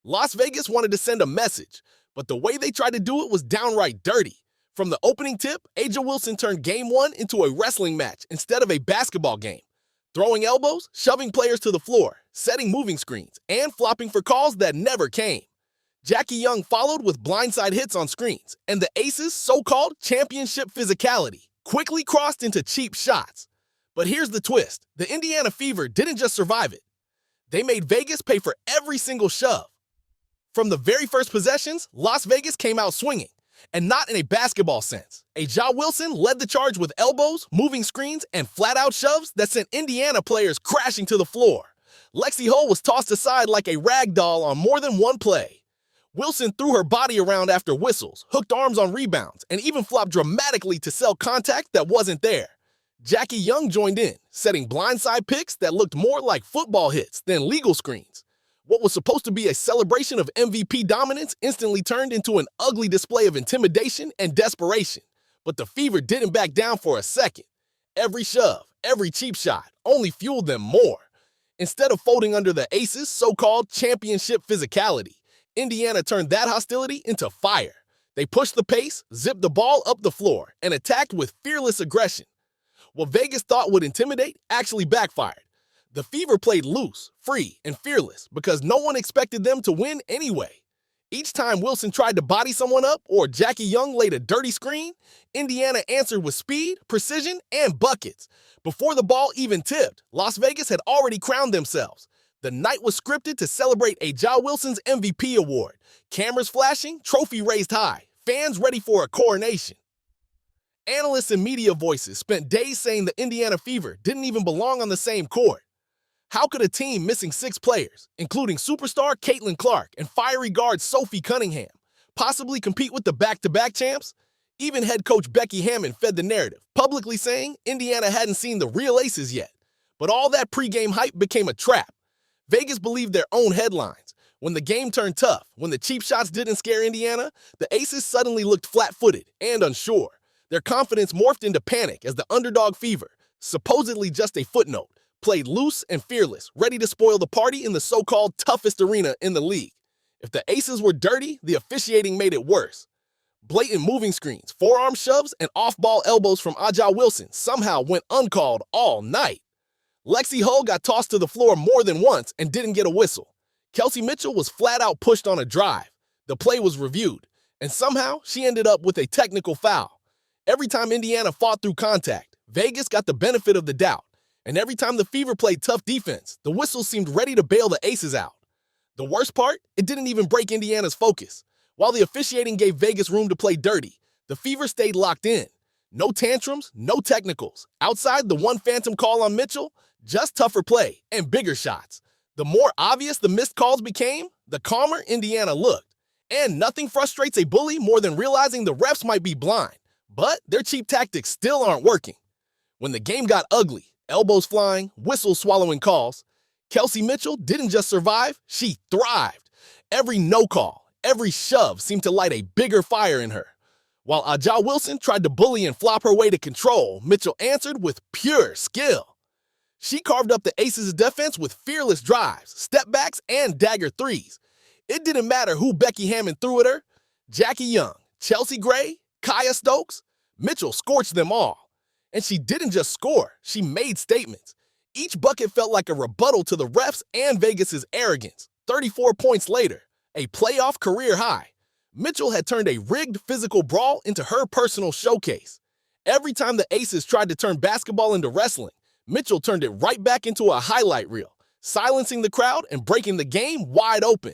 Las Vegas wanted to send a message, but the way they tried to do it was downright dirty. From the opening tip, A'ja Wilson turned Game 1 into a wrestling match instead of a basketball game. Throwing elbows, shoving players to the floor, setting moving screens, and flopping for calls that never came. Jackie Young followed with blindside hits on screens, and the Aces' so-called championship physicality quickly crossed into cheap shots. But here's the twist. The Indiana Fever didn't just survive it. They made Vegas pay for every single shove. From the very first possessions, Las Vegas came out swinging, and not in a basketball sense. A'ja Wilson led the charge with elbows, moving screens, and flat-out shoves that sent Indiana players crashing to the floor. Lexi Hull was tossed aside like a rag doll on more than one play. Wilson threw her body around after whistles, hooked arms on rebounds, and even flopped dramatically to sell contact that wasn't there. Jackie Young joined in, setting blindside picks that looked more like football hits than legal screens. What was supposed to be a celebration of MVP dominance instantly turned into an ugly display of intimidation and desperation. But the Fever didn't back down for a second. Every shove, every cheap shot only fueled them more. Instead of folding under the Aces' so-called championship physicality, Indiana turned that hostility into fire. They pushed the pace, zipped the ball up the floor, and attacked with fearless aggression. What Vegas thought would intimidate actually backfired. The Fever played loose, free, and fearless because no one expected them to win anyway. Each time Wilson tried to body someone up or Jackie Young laid a dirty screen, Indiana answered with speed, precision, and buckets. Before the ball even tipped, Las Vegas had already crowned themselves. The night was scripted to celebrate A'ja Wilson's MVP award. Cameras flashing, trophy raised high, fans ready for a coronation. Analysts and media voices spent days saying the Indiana Fever didn't even belong on the same court. How could a team missing 6 players, including superstar Caitlin Clark and fiery guard Sophie Cunningham, possibly compete with the back-to-back champs? Even head coach Becky Hammon fed the narrative, publicly saying Indiana hadn't seen the real Aces yet. But all that pregame hype became a trap. Vegas believed their own headlines. When the game turned tough, when the cheap shots didn't scare Indiana, the Aces suddenly looked flat-footed and unsure. Their confidence morphed into panic as the underdog Fever, supposedly just a footnote, played loose and fearless, ready to spoil the party in the so-called toughest arena in the league. If the Aces were dirty, the officiating made it worse. Blatant moving screens, forearm shoves, and off-ball elbows from A'ja Wilson somehow went uncalled all night. Lexi Hull got tossed to the floor more than once and didn't get a whistle. Kelsey Mitchell was flat-out pushed on a drive. The play was reviewed, and somehow she ended up with a technical foul. Every time Indiana fought through contact, Vegas got the benefit of the doubt. And every time the Fever played tough defense, the whistles seemed ready to bail the Aces out. The worst part? It didn't even break Indiana's focus. While the officiating gave Vegas room to play dirty, the Fever stayed locked in. No tantrums, no technicals. Outside the one phantom call on Mitchell, just tougher play and bigger shots. The more obvious the missed calls became, the calmer Indiana looked. And nothing frustrates a bully more than realizing the refs might be blind. But their cheap tactics still aren't working. When the game got ugly, elbows flying, whistles swallowing calls, Kelsey Mitchell didn't just survive, she thrived. Every no call, every shove seemed to light a bigger fire in her. While A'ja Wilson tried to bully and flop her way to control, Mitchell answered with pure skill. She carved up the Aces' defense with fearless drives, step backs, and dagger threes. It didn't matter who Becky Hammon threw at her. Jackie Young, Chelsea Gray, Kaya Stokes, Mitchell scorched them all. And she didn't just score, she made statements. Each bucket felt like a rebuttal to the refs and Vegas' arrogance. 34 points later, a playoff career high. Mitchell had turned a rigged physical brawl into her personal showcase. Every time the Aces tried to turn basketball into wrestling, Mitchell turned it right back into a highlight reel, silencing the crowd and breaking the game wide open.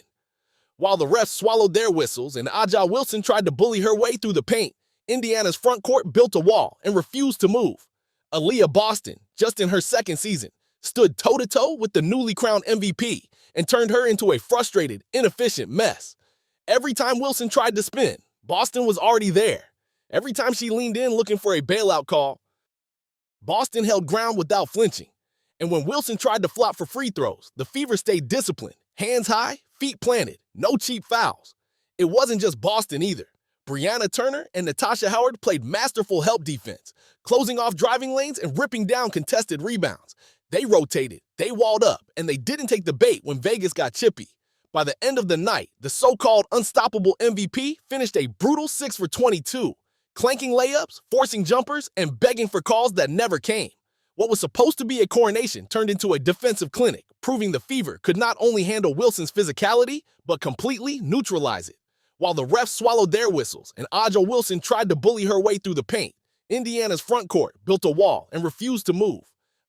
While the refs swallowed their whistles and A'ja Wilson tried to bully her way through the paint, Indiana's front court built a wall and refused to move. Aaliyah Boston, just in her second season, stood toe-to-toe with the newly crowned MVP and turned her into a frustrated, inefficient mess. Every time Wilson tried to spin, Boston was already there. Every time she leaned in looking for a bailout call, Boston held ground without flinching. And when Wilson tried to flop for free throws, the Fever stayed disciplined, hands high, feet planted, no cheap fouls. It wasn't just Boston either. Brianna Turner and Natasha Howard played masterful help defense, closing off driving lanes and ripping down contested rebounds. They rotated, they walled up, and they didn't take the bait when Vegas got chippy. By the end of the night, the so-called unstoppable MVP finished a brutal 6 for 22, clanking layups, forcing jumpers, and begging for calls that never came. What was supposed to be a coronation turned into a defensive clinic, proving the Fever could not only handle Wilson's physicality, but completely neutralize it. While the refs swallowed their whistles and Aaliyah Wilson tried to bully her way through the paint, Indiana's front court built a wall and refused to move.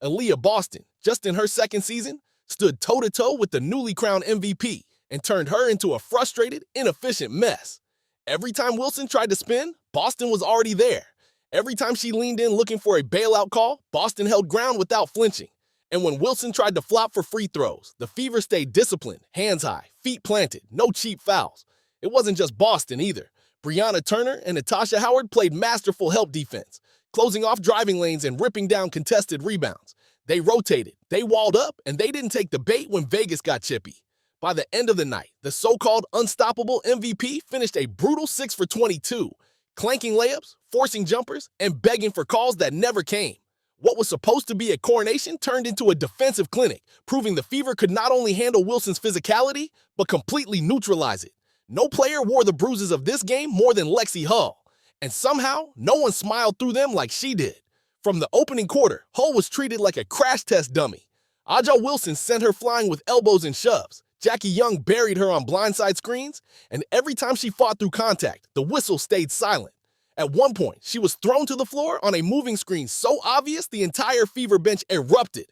Aaliyah Boston, just in her second season, stood toe-to-toe with the newly crowned MVP and turned her into a frustrated, inefficient mess. Every time Wilson tried to spin, Boston was already there. Every time she leaned in looking for a bailout call, Boston held ground without flinching. And when Wilson tried to flop for free throws, the Fever stayed disciplined, hands high, feet planted, no cheap fouls. It wasn't just Boston either. Brianna Turner and Natasha Howard played masterful help defense, closing off driving lanes and ripping down contested rebounds. They rotated, they walled up, and they didn't take the bait when Vegas got chippy. By the end of the night, the so-called unstoppable MVP finished a brutal 6 for 22, clanking layups, forcing jumpers, and begging for calls that never came. What was supposed to be a coronation turned into a defensive clinic, proving the Fever could not only handle Wilson's physicality, but completely neutralize it. No player wore the bruises of this game more than Lexi Hull, and somehow no one smiled through them like she did. From the opening quarter, Hull was treated like a crash test dummy. Aaliyah Wilson sent her flying with elbows and shoves. Jackie Young buried her on blindside screens, and every time she fought through contact, the whistle stayed silent. At one point, she was thrown to the floor on a moving screen so obvious the entire Fever bench erupted.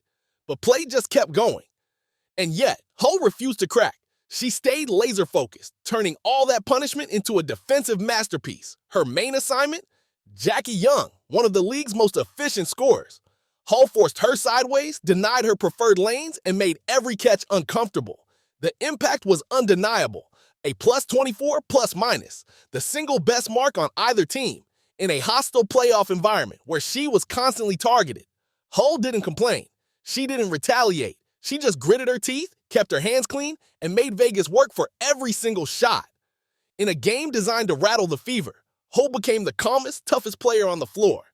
But play just kept going. And yet, Hull refused to crack. She stayed laser-focused, turning all that punishment into a defensive masterpiece. Her main assignment? Jackie Young, one of the league's most efficient scorers. Hull forced her sideways, denied her preferred lanes, and made every catch uncomfortable. The impact was undeniable. A plus 24 plus minus, the single best mark on either team, in a hostile playoff environment where she was constantly targeted. Hull didn't complain. She didn't retaliate. She just gritted her teeth, kept her hands clean, and made Vegas work for every single shot. In a game designed to rattle the Fever, Hull became the calmest, toughest player on the floor,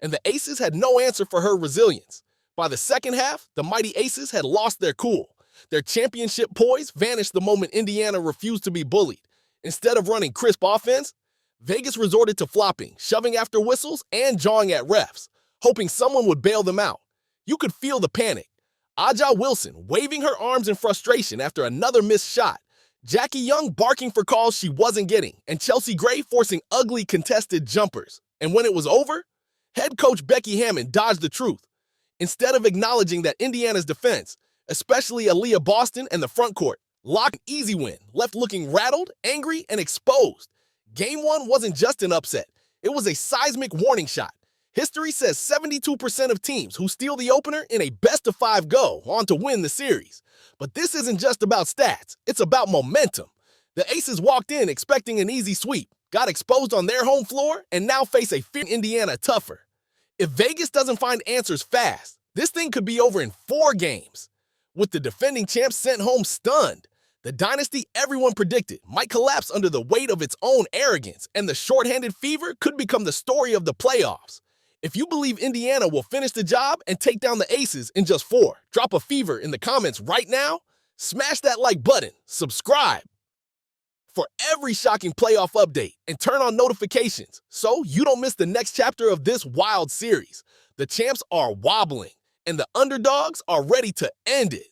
and the Aces had no answer for her resilience. By the second half, the mighty Aces had lost their cool. Their championship poise vanished the moment Indiana refused to be bullied. Instead of running crisp offense, Vegas resorted to flopping, shoving after whistles, and jawing at refs, hoping someone would bail them out. You could feel the panic. Aaliyah Wilson waving her arms in frustration after another missed shot, Jackie Young barking for calls she wasn't getting, and Chelsea Gray forcing ugly contested jumpers. And when it was over, head coach Becky Hammon dodged the truth. Instead of acknowledging that Indiana's defense, especially Aaliyah Boston and the front court, locked an easy win, left looking rattled, angry, and exposed. Game 1 wasn't just an upset. It was a seismic warning shot. History says 72% of teams who steal the opener in a best-of-5 go on to win the series. But this isn't just about stats. It's about momentum. The Aces walked in expecting an easy sweep, got exposed on their home floor, and now face a fierce Indiana tougher. If Vegas doesn't find answers fast, this thing could be over in 4 games. With the defending champs sent home stunned, the dynasty everyone predicted might collapse under the weight of its own arrogance, and the shorthanded Fever could become the story of the playoffs. If you believe Indiana will finish the job and take down the Aces in just 4, drop a Fever in the comments right now, smash that like button, subscribe for every shocking playoff update, and turn on notifications so you don't miss the next chapter of this wild series. The champs are wobbling, and the underdogs are ready to end it.